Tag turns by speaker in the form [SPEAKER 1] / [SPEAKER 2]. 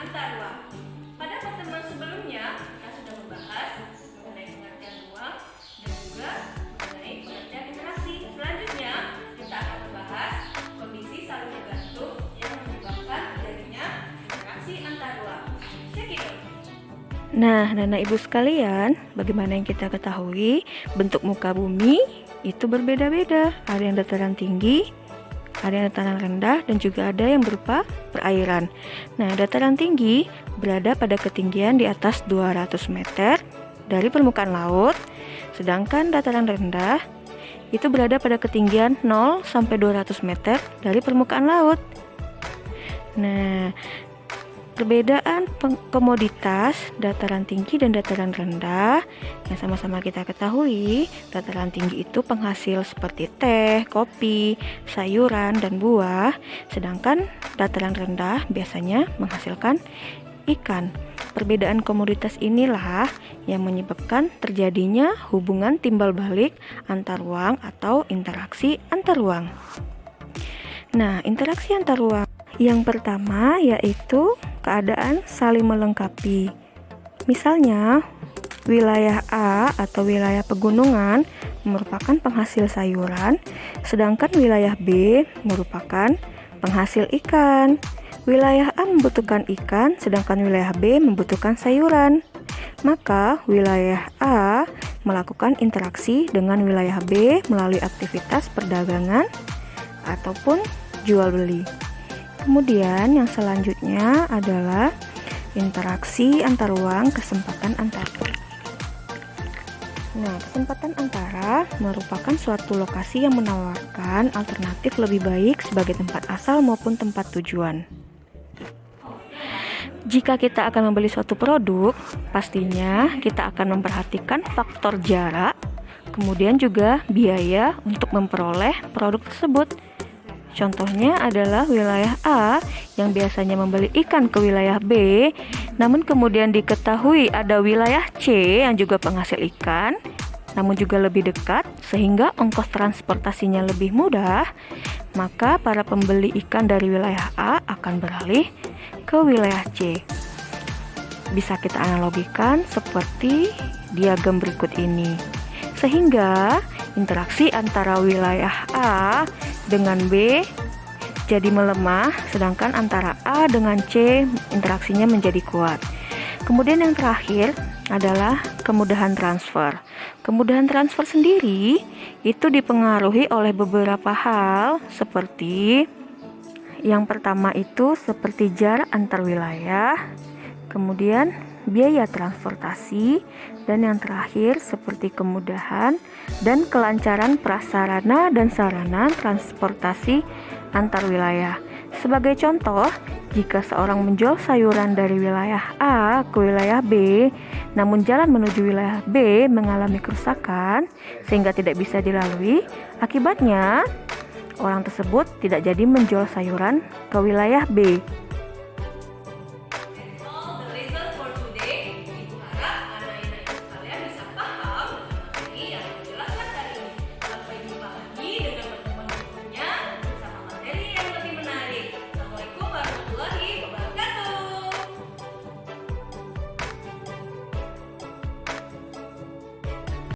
[SPEAKER 1] antar ruang. Pada pertemuan sebelumnya, kita sudah membahas mengenai pengertian ruang dan juga mengenai pengertian interaksi. Selanjutnya, kita akan membahas kondisi saling bergantung yang menyebabkan terjadinya interaksi antar ruang. Cekidot.
[SPEAKER 2] Nah, Nana Ibu sekalian, bagaimana yang kita ketahui, bentuk muka bumi itu berbeda-beda. Ada yang dataran tinggi, ada yang dataran rendah, dan juga ada yang berupa perairan. Nah, dataran tinggi berada pada ketinggian di atas 200 meter dari permukaan laut, sedangkan dataran rendah itu berada pada ketinggian 0 sampai 200 meter dari permukaan laut. Nah, perbedaan komoditas dataran tinggi dan dataran rendah yang sama-sama kita ketahui, dataran tinggi itu penghasil seperti teh, kopi, sayuran, dan buah, sedangkan dataran rendah biasanya menghasilkan ikan. Perbedaan komoditas inilah yang menyebabkan terjadinya hubungan timbal balik antar ruang atau interaksi antar ruang. Nah, interaksi antar ruang yang pertama yaitu keadaan saling melengkapi. Misalnya, wilayah A atau wilayah pegunungan merupakan penghasil sayuran, sedangkan wilayah B merupakan penghasil ikan. Wilayah A membutuhkan ikan, sedangkan wilayah B membutuhkan sayuran. Maka, wilayah A melakukan interaksi dengan wilayah B melalui aktivitas perdagangan ataupun jual beli. Kemudian yang selanjutnya adalah interaksi antar ruang kesempatan antara. Nah, kesempatan antara merupakan suatu lokasi yang menawarkan alternatif lebih baik sebagai tempat asal maupun tempat tujuan. Jika kita akan membeli suatu produk, pastinya kita akan memperhatikan faktor jarak, kemudian juga biaya untuk memperoleh produk tersebut. Contohnya adalah wilayah A yang biasanya membeli ikan ke wilayah B, namun kemudian diketahui ada wilayah C yang juga penghasil ikan, namun juga lebih dekat sehingga ongkos transportasinya lebih mudah, maka para pembeli ikan dari wilayah A akan beralih ke wilayah C. Bisa kita analogikan seperti diagram berikut ini. Sehingga interaksi antara wilayah A dengan B jadi melemah, sedangkan antara A dengan C interaksinya menjadi kuat. Kemudian yang terakhir adalah kemudahan transfer. Kemudahan transfer sendiri itu dipengaruhi oleh beberapa hal seperti yang pertama itu seperti jarak antar wilayah, kemudian biaya transportasi, dan yang terakhir seperti kemudahan dan kelancaran prasarana dan sarana transportasi antar wilayah. Sebagai contoh, jika seorang menjual sayuran dari wilayah A ke wilayah B, namun jalan menuju wilayah B mengalami kerusakan sehingga tidak bisa dilalui, akibatnya orang tersebut tidak jadi menjual sayuran ke wilayah B.